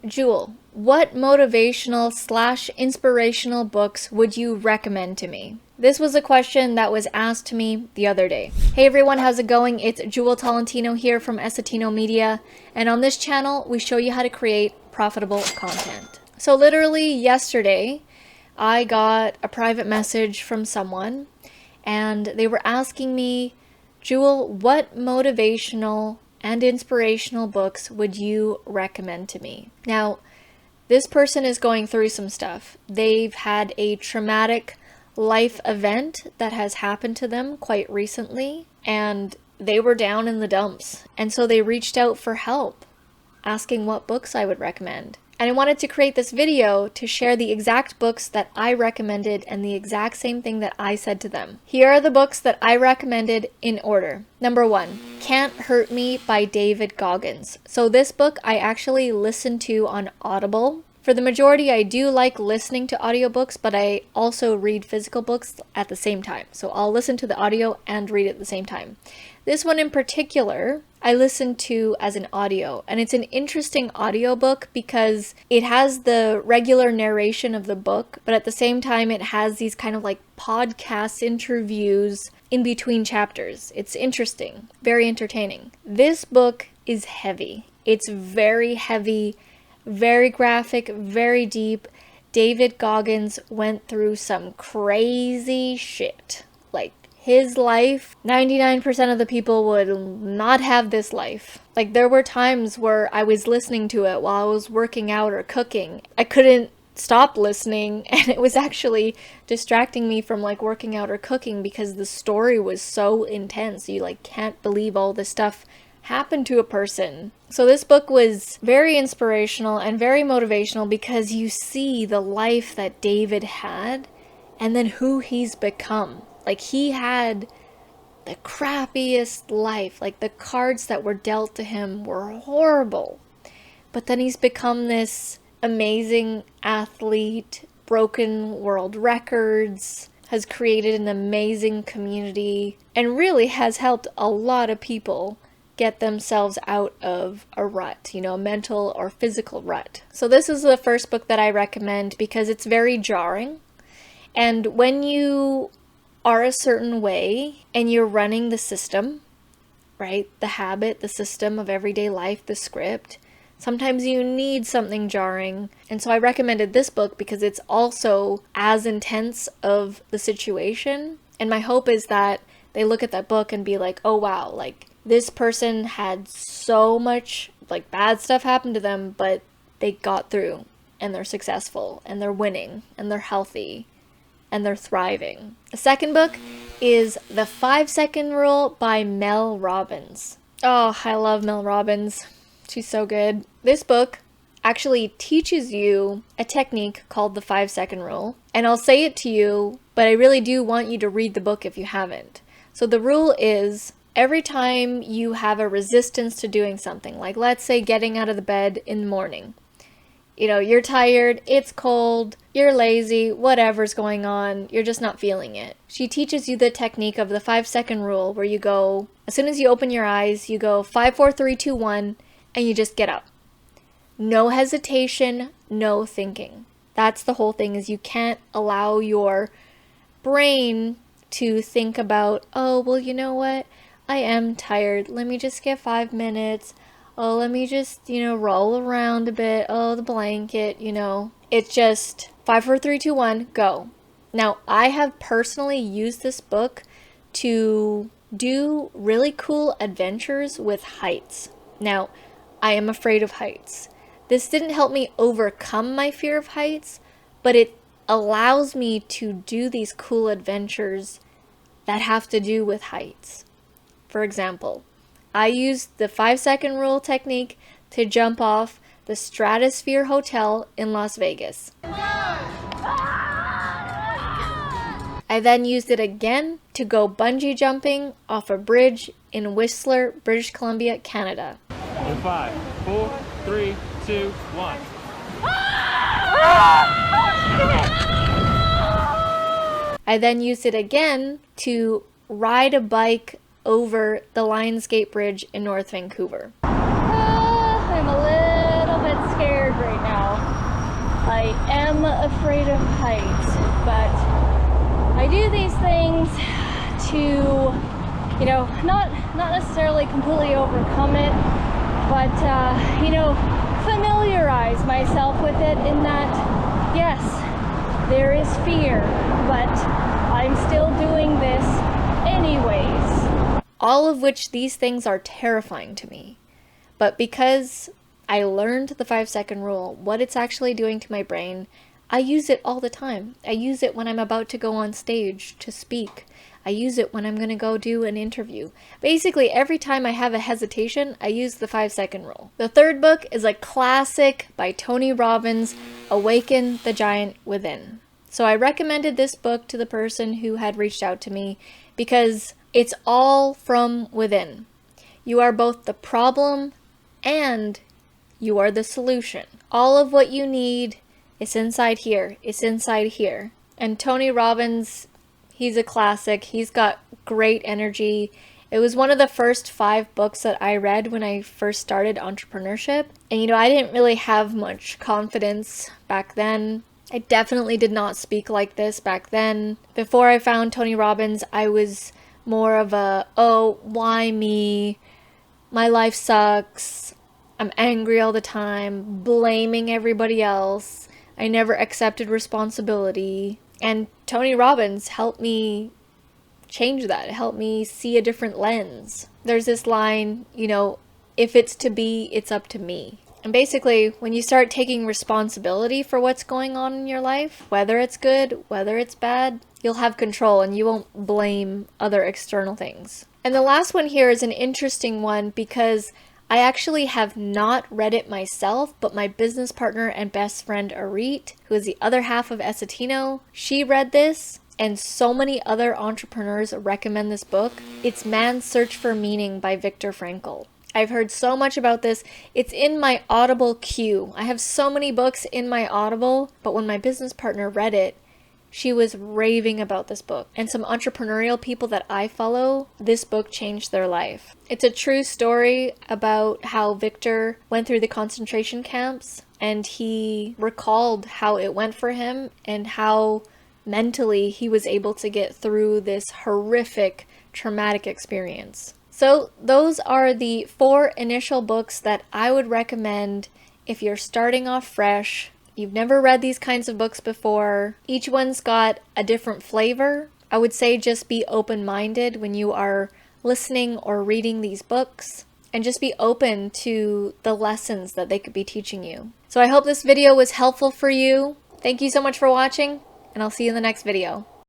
Jewel, what motivational / inspirational books would you recommend to me? This was a question that was asked to me the other day. Hey everyone, how's it going? It's Jewel Tolentino here from Essetino Media, and on this channel, we show you how to create profitable content. So literally yesterday, I got a private message from someone, and they were asking me, Jewel, what motivational and inspirational books would you recommend to me? Now, this person is going through some stuff. They've had a traumatic life event that has happened to them quite recently, and they were down in the dumps. And so they reached out for help, asking what books I would recommend. And I wanted to create this video to share the exact books that I recommended and the exact same thing that I said to them. Here are the books that I recommended in order. Number 1, Can't Hurt Me by David Goggins. So this book I actually listened to on Audible. For the majority, I do like listening to audiobooks, but I also read physical books at the same time. So I'll listen to the audio and read at the same time. This one in particular, I listened to as an audio, and it's an interesting audiobook because it has the regular narration of the book, but at the same time, it has these kind of like podcast interviews in between chapters. It's interesting, very entertaining. This book is heavy. It's very heavy, very graphic, very deep. David Goggins went through some crazy shit. Like, his life, 99% of the people would not have this life. Like, there were times where I was listening to it while I was working out or cooking. I couldn't stop listening, and it was actually distracting me from like working out or cooking because the story was so intense. You like can't believe all this stuff happened to a person. So this book was very inspirational and very motivational because you see the life that David had and then who he's become. Like, he had the crappiest life. Like, the cards that were dealt to him were horrible. But then he's become this amazing athlete, broken world records, has created an amazing community, and really has helped a lot of people get themselves out of a rut, a mental or physical rut. So this is the first book that I recommend because it's very jarring. And when you are a certain way and you're running the system, right? The habit, the system of everyday life, the script, sometimes you need something jarring. And so I recommended this book because it's also as intense of the situation. And my hope is that they look at that book and be like, oh wow, like this person had so much like bad stuff happen to them, but they got through and they're successful and they're winning and they're healthy and they're thriving. The second book is The 5-Second Rule by Mel Robbins. Oh, I love Mel Robbins. She's so good. This book actually teaches you a technique called the 5-second rule. And I'll say it to you, but I really do want you to read the book if you haven't. So the rule is every time you have a resistance to doing something, like let's say getting out of the bed in the morning, you're tired, it's cold, you're lazy, whatever's going on, you're just not feeling it. She teaches you the technique of the 5-second rule where you go, as soon as you open your eyes, you go 5, 4, 3, 2, 1, and you just get up. No hesitation, no thinking. That's the whole thing, is you can't allow your brain to think about, oh, well, you know what? I am tired. Let me just get 5 minutes. Oh, let me just, roll around a bit. Oh, the blanket, It's just 5, 4, 3, 2, 1, go. Now, I have personally used this book to do really cool adventures with heights. Now, I am afraid of heights. This didn't help me overcome my fear of heights, but it allows me to do these cool adventures that have to do with heights. For example, I used the 5-second rule technique to jump off the Stratosphere Hotel in Las Vegas. I then used it again to go bungee jumping off a bridge in Whistler, British Columbia, Canada. In 5, 4, 3, 2, 1. I then used it again to ride a bike over the Lionsgate Bridge in North Vancouver. I'm a little bit scared right right now. I am afraid of heights, but I do these things to, you know, not necessarily completely overcome it, but you know, familiarize myself with it in that, yes, there is fear, but I'm still doing this anyways. All of which these things are terrifying to me. But because I learned the 5-second rule, what it's actually doing to my brain, I use it all the time. I use it when I'm about to go on stage to speak. I use it when I'm going to go do an interview. Basically, every time I have a hesitation, I use the 5-second rule. The third book is a classic by Tony Robbins, Awaken, the Giant Within. So I recommended this book to the person who had reached out to me because it's all from within. You are both the problem and you are the solution. All of what you need is inside here. It's inside here. And Tony Robbins, he's a classic. He's got great energy. It was one of the first 5 books that I read when I first started entrepreneurship. And you know, I didn't really have much confidence back then. I definitely did not speak like this back then. Before I found Tony Robbins, I was more of a, oh, why me? My life sucks. I'm angry all the time, blaming everybody else. I never accepted responsibility. And Tony Robbins helped me change that. It helped me see a different lens. There's this line, you know, if it's to be, it's up to me. And basically, when you start taking responsibility for what's going on in your life, whether it's good, whether it's bad, you'll have control and you won't blame other external things. And the last one here is an interesting one because I actually have not read it myself, but my business partner and best friend Arit, who is the other half of Essetino, she read this, and so many other entrepreneurs recommend this book. It's Man's Search for Meaning by Viktor Frankl. I've heard so much about this. It's in my Audible queue. I have so many books in my Audible, but when my business partner read it, she was raving about this book. And some entrepreneurial people that I follow, this book changed their life. It's a true story about how Viktor went through the concentration camps and he recalled how it went for him and how mentally he was able to get through this horrific, traumatic experience. So those are the 4 initial books that I would recommend if you're starting off fresh. You've never read these kinds of books before. Each one's got a different flavor. I would say just be open-minded when you are listening or reading these books, and just be open to the lessons that they could be teaching you. So I hope this video was helpful for you. Thank you so much for watching, and I'll see you in the next video.